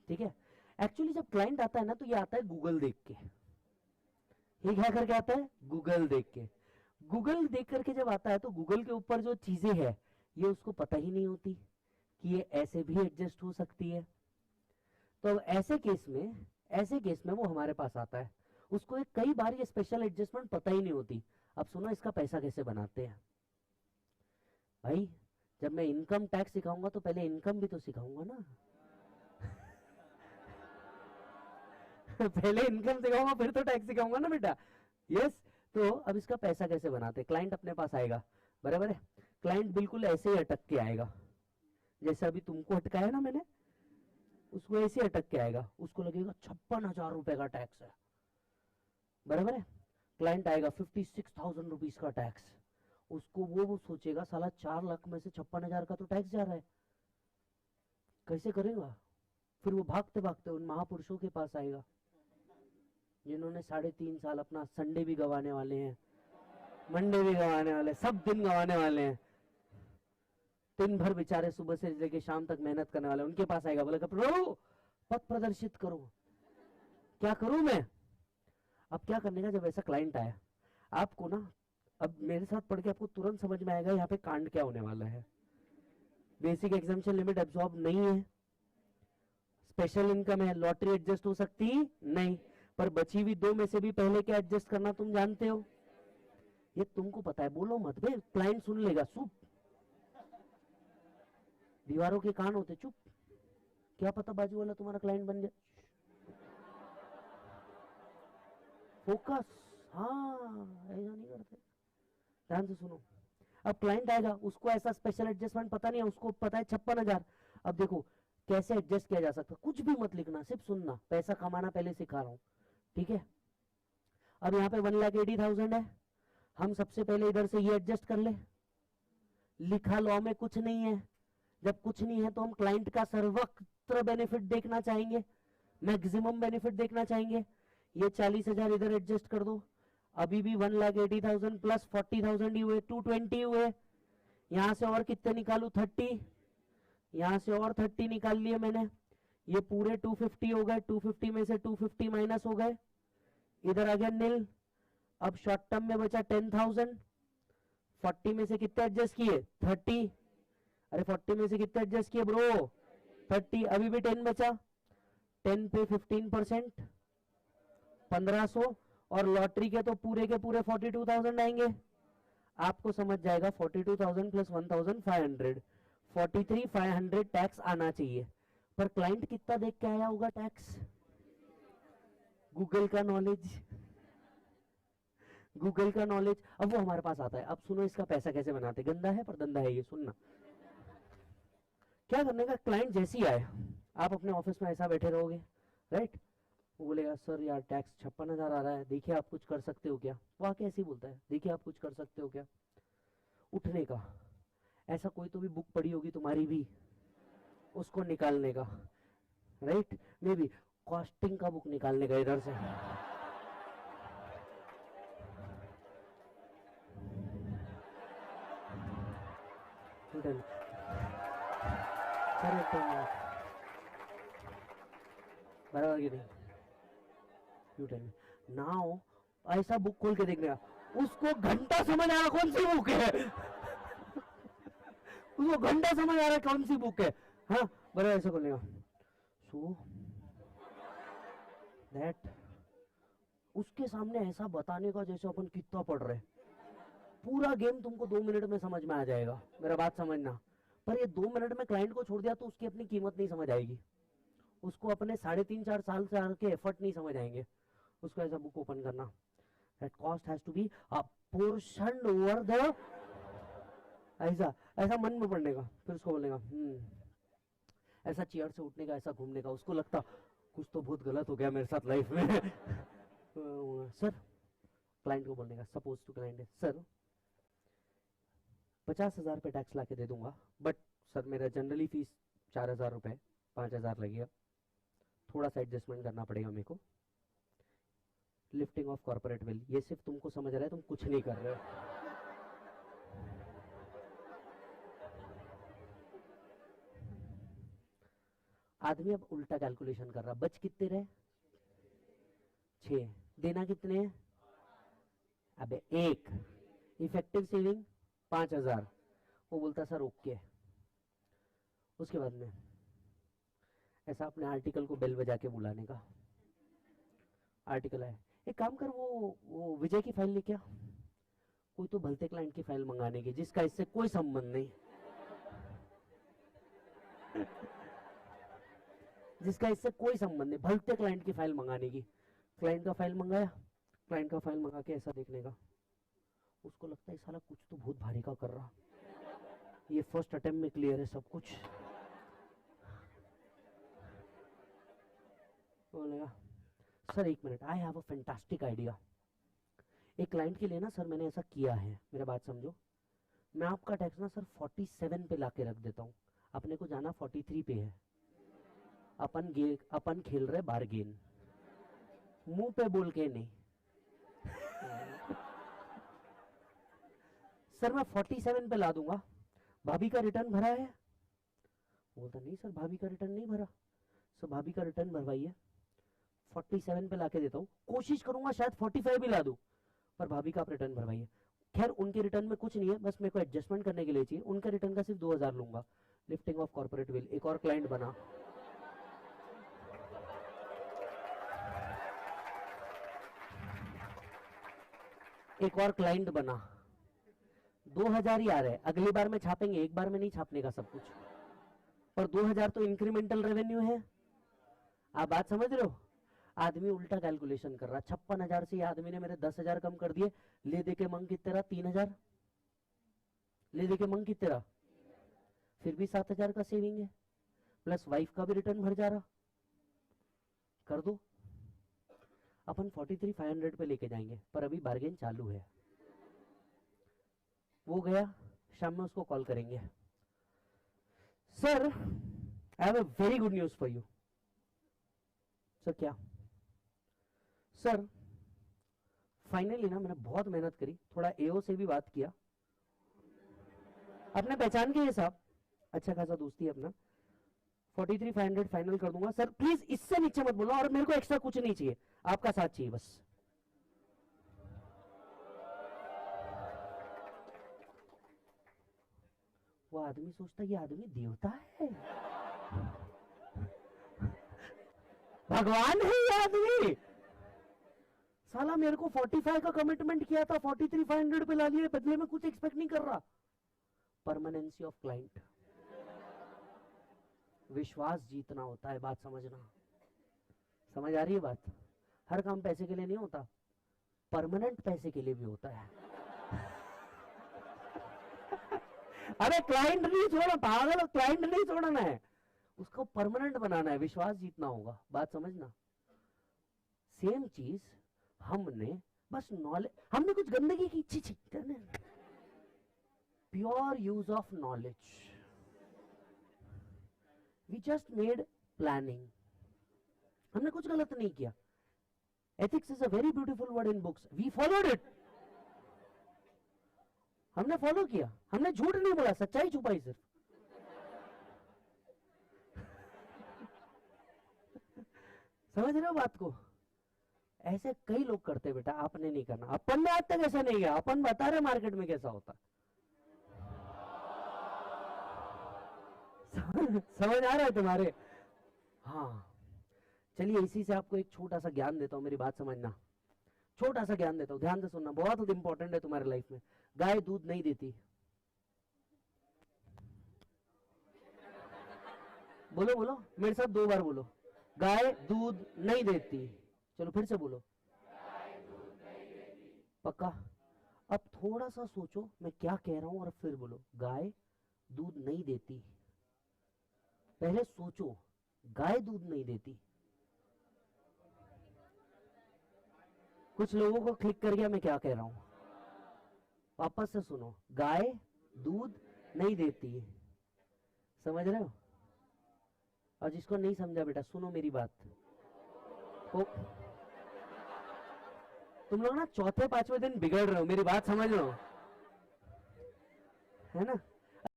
ठीक है। एक्चुअली जब क्लाइंट आता है ना तो ये आता है गूगल देख के। ये क्या करके आता है? गूगल देख के। गूगल देख करके जब आता है तो गूगल के ऊपर जो चीजें है ये उसको पता ही नहीं होती कि ये ऐसे भी एडजस्ट हो सकती है। तो ऐसे केस में वो हमारे पास आता है। उसको एक कई बार ये स्पेशल एडजस्टमेंट पता ही नहीं होती। अब सुनो इसका पैसा कैसे बनाते हैं भाई। जब मैं इनकम टैक्स सिखाऊंगा तो पहले इनकम भी तो सिखाऊंगा ना। पहले इनकम सिखाऊंगा फिर तो टैक्स सिखाऊंगा ना बेटा। यस। तो अब इसका पैसा कैसे बनाते? क्लाइंट अपने पास आएगा, बराबर है। क्लाइंट बिल्कुल ऐसे ही अटक के आएगा, जैसे अभी तुमको अटकाया ना मैंने, उसको ऐसे ही अटक के आएगा। उसको लगेगा 56,000 रुपए का टैक्स है, बराबर है। क्लाइंट आएगा 56,000 रुपीज का टैक्स। उसको वो सोचेगा साला 4 लाख में से 56,000 का तो टैक्स जा रहा है, कैसे करेगा? फिर वो भागते भागते उन महापुरुषों के पास आएगा जिन्होंने 3.5 साल अपना संडे भी गवाने वाले हैं, मंडे भी गवाने वाले, सब दिन गवाने वाले हैं, दिन भर बेचारे सुबह से लेके शाम तक मेहनत करने वाले। उनके पास आएगा, बोलेगा प्रभु पथ प्रदर्शित करो, क्या करूं मैं? अब क्या करने का? जब ऐसा क्लाइंट आया आपको ना, अब मेरे साथ पढ़ के आपको तुरंत समझ में आएगा यहाँ पे कांड क्या होने वाला है। बेसिक एग्जामिशन लिमिट एब्जॉर्ब नहीं है, स्पेशल इनकम है, लॉटरी एडजस्ट हो सकती नहीं, पर बची हुई दो में से भी पहले क्या एडजस्ट करना तुम जानते हो। ये तुमको पता है, बोलो मत बे, क्लाइंट सुन लेगा। चुप, दीवारों के कान होते, चुप। क्या पता बाजू वाला तुम्हारा क्लाइंट बन जाए। फोकस। हाँ, ऐसा नहीं करते, ध्यान से सुनो। अब क्लाइंट आएगा, उसको ऐसा स्पेशल एडजस्टमेंट पता नहीं है, उसको पता है 56,000। अब देखो कैसे एडजस्ट किया जा सकता, कुछ भी मत लिखना, सिर्फ सुनना, पैसा कमाना पहले सिखा रहा हूं, ठीक है। अब यहाँ पे 1,80,000 है, हम सबसे पहले इधर से ये एडजस्ट कर ले। लिखा लॉ में कुछ नहीं है, जब कुछ नहीं है तो हम क्लाइंट का सर्वत्र बेनिफिट देखना चाहेंगे, मैक्सिमम बेनिफिट देखना चाहेंगे। ये 40,000 इधर एडजस्ट कर दो, अभी भी 1,80,000 प्लस 40,000 ही हुए, 220 हुए। यहां से और कितने निकालू? 30। यहां से और 30 निकाल लिए मैंने, ये पूरे 250 हो गए। 250 में से 250 माइनस हो गए, इधर आ गया नील। अब शॉर्ट टर्म में बचा 10,000। 40 में से कितने एडजस्ट किए? 30। अरे 40 में से कितने एडजस्ट किए ब्रो? 30। अभी भी 10 बचा, 10 पे 15%, 1,500। और लॉटरी के तो पूरे के पूरे 42,000 आएंगे। आपको समझ जाएगा 42,000 प्लस 1,500, 43,500 टैक्स आना चाहिए। पर क्लाइंट कितना देख के आया होगा टैक्स? गूगल का नॉलेज, गूगल का नॉलेज। अब वो हमारे पास आता है। अब सुनो इसका पैसा कैसे बनाते, गंदा है पर धंधा है ये, सुनना। क्या करने का? क्लाइंट जैसे ही आए, आप अपने ऑफिस में ऐसा बैठे रहोगे, राइट। वो बोलेगा सर यार टैक्स 56,000 आ रहा है, देखिए आप कुछ कर सकते हो क्या? वो आके ऐसे ही बोलता है, देखिए आप कुछ कर सकते हो क्या? उठने का, ऐसा कोई तो भी बुक पड़ी होगी तुम्हारी भी, उसको निकालने का, राइट। मे बी कॉस्टिंग का बुक निकालने का इधर से। बराबर की नहीं? You tell me now. ऐसा बुक खोल के देखने का, उसको घंटा समझ आ रहा कौन सी बुक है, उसको घंटा समझ आ रहा है कौन सी बुक है। हाँ, बराबर ऐसा खोलने का। सो दैट उसके सामने ऐसा बताने का जैसे अपन कितना पढ़ रहे, पूरा गेम तुमको 2 मिनट में समझ में आ जाएगा, मेरा बात समझना। पर ये 2 मिनट में क्लाइंट को छोड़ दिया तो उसकी अपनी कीमत नहीं समझ आएगी, उसको अपने 3.5-4 साल के एफर्ट नहीं समझ आएंगे। उसको ऐसा बुक ओपन करना, that cost has to be a portion over the, ऐसा ऐसा मन में पढ़ने का। फिर उसको बोलेगा ऐसा चेयर से उठने का, ऐसा घूमने का। उसको लगता कुछ तो बहुत गलत हो गया मेरे साथ लाइफ में। सर, क्लाइंट को बोलने का, सपोज टू क्लाइंट है, सर 50,000 पे टैक्स ला के दे दूंगा, बट सर मेरा जनरली फीस 4,000 रुपए, 5,000 लगेगा, थोड़ा सा एडजस्टमेंट करना पड़ेगा मेरे को। लिफ्टिंग ऑफ कॉर्पोरेट बिल, ये सिर्फ तुमको समझ रहा है, तुम कुछ नहीं कर रहे हो। आदमी अब उल्टा कैलकुलेशन कर रहा, बच कितने रहे? 6, देना कितने हैं? अबे 1, इफेक्टिव सेविंग 5000। वो बोलता सर ओके। उसके बाद में ऐसा अपने आर्टिकल को बेल बजा के बुलाने का, आर्टिकल है, एक काम कर, वो विजय की फाइल लेके आ, कोई तो भलते क्लाइंट की फाइल मंगाने की जिसका इससे कोई संबंध नहीं, जिसका इससे कोई संबंध नहीं, भलते क्लाइंट की फाइल मंगाने की। क्लाइंट का फाइल मंगाया, क्लाइंट का फाइल मंगा के ऐसा देखने का, उसको लगता है साला कुछ तो बहुत भारी का कर रहा, ये फर्स्ट अटेम्प्ट में क्लियर है सब कुछ। बोलेगा sir 1 minute, I have a fantastic idea. एक क्लाइंट के लिए ना सर मैंने ऐसा किया है, मेरा बात समझो, मैं आपका टैक्स ना सर 47 पे लाके रख देता हूँ, अपने को जाना 43 पे है, अपन खेल रहे बार्गेन, मुंह पे बोल के नहीं। सर मैं 47 पे ला दूंगा, भाभी का रिटर्न भरा है? बोलता नहीं सर भाभी का रिटर्न नहीं भरा। सर भाभी का रिटर्न भरवाइए, 47 पे लाके देता हूँ, कोशिश करूंगा शायद 45 भी ला दूं, पर भाभी का आप रिटर्न भरवाइए। खैर उनके रिटर्न में कुछ नहीं है, बस मेरे को एडजस्टमेंट करने के लिए चाहिए, उनके रिटर्न का सिर्फ 2000 लूंगा। लिफ्टिंग ऑफ कॉर्पोरेट बिल, एक और क्लाइंट बना। एक और क्लाइंट बना, 2000 ही आ रहे हैं, अगली बार में छापेंगे, एक बार में नहीं छापने का सब कुछ, और 2000 तो इंक्रीमेंटल रेवेन्यू है। आप बात समझ रहे हो? आदमी उल्टा कैलकुलेशन कर रहा, 56,000 से आदमी ने मेरे 10,000 कम कर दिए, ले दे के मंग कितने रहा? 3,000, ले दे के मंग कितने रहा? फिर भी 7,000 का सेविंग है, प्लस वाइफ का भी रिटर्न भर जा रहा, कर दो। अपन 43,500 पे लेके जाएंगे, पर अभी बार्गेन चालू है। वो गया, शाम में उसको कॉल करेंगे, sir I have a very good news for you. Sir क्या? सर फाइनली ना मैंने बहुत मेहनत करी, थोड़ा एओ से भी बात किया, अपने पहचान के हिसाब, अच्छा खासा दोस्ती है अपना, 43,500 फाइनल कर दूंगा। सर प्लीज इससे नीचे मत बोलना, और मेरे को एक्स्ट्रा कुछ नहीं चाहिए, आपका साथ चाहिए बस। वो आदमी सोचता ये आदमी देवता है, भगवान है ये आदमी। साला मेरे को 45 का कमिटमेंट किया था, 43,500 पे ला लिया, बदले में कुछ एक्सपेक्ट नहीं कर रहा। परमानेंसी ऑफ क्लाइंट, विश्वास जीतना होता है, बात समझना, समझ आ रही है बात? हर काम पैसे के लिए नहीं होता, परमानेंट पैसे के लिए भी होता है। अरे क्लाइंट नहीं छोड़ना पागल, क्लाइंट नहीं छोड़ना है, उसको परमानेंट बनाना है, विश्वास जीतना होगा, बात समझना। सेम चीज हमने बस नॉलेज, हमने कुछ गंदगी की छी pure use of knowledge, we just made planning, हमने कुछ गलत नहीं किया। Ethics is a very beautiful word in books, we followed it, हमने फॉलो किया, हमने झूठ नहीं बोला, सच्चाई छुपाई सिर्फ। समझ रहे हो बात को? ऐसे कई लोग करते बेटा, आपने नहीं करना, अपन ने आज तक ऐसा नहीं किया, अपन बता रहे मार्केट में कैसा होता। समझ आ रहा है तुम्हारे? हाँ चलिए, इसी से आपको एक छोटा सा ज्ञान देता हूं, मेरी बात समझना, छोटा सा ज्ञान देता हूं, ध्यान से सुनना, बहुत इंपॉर्टेंट है तुम्हारे लाइफ में। गाय दूध नहीं देती, बोलो बोलो मेरे साथ 2 बार बोलो, गाय दूध नहीं देती। चलो फिर से बोलो, पक्का? अब थोड़ा सा सोचो मैं क्या कह रहा हूं, और फिर बोलो, गाय दूध नहीं देती। पहले सोचो, गाय दूध नहीं देती। कुछ लोगों को क्लिक कर गया मैं क्या कह रहा हूं, वापस से सुनो, गाय दूध नहीं देती, समझ रहे हो? और जिसको नहीं समझा बेटा सुनो मेरी बात, तो तुम लोग ना 4थे 5वें दिन बिगड़ रहे हो, मेरी बात समझ लो, है ना?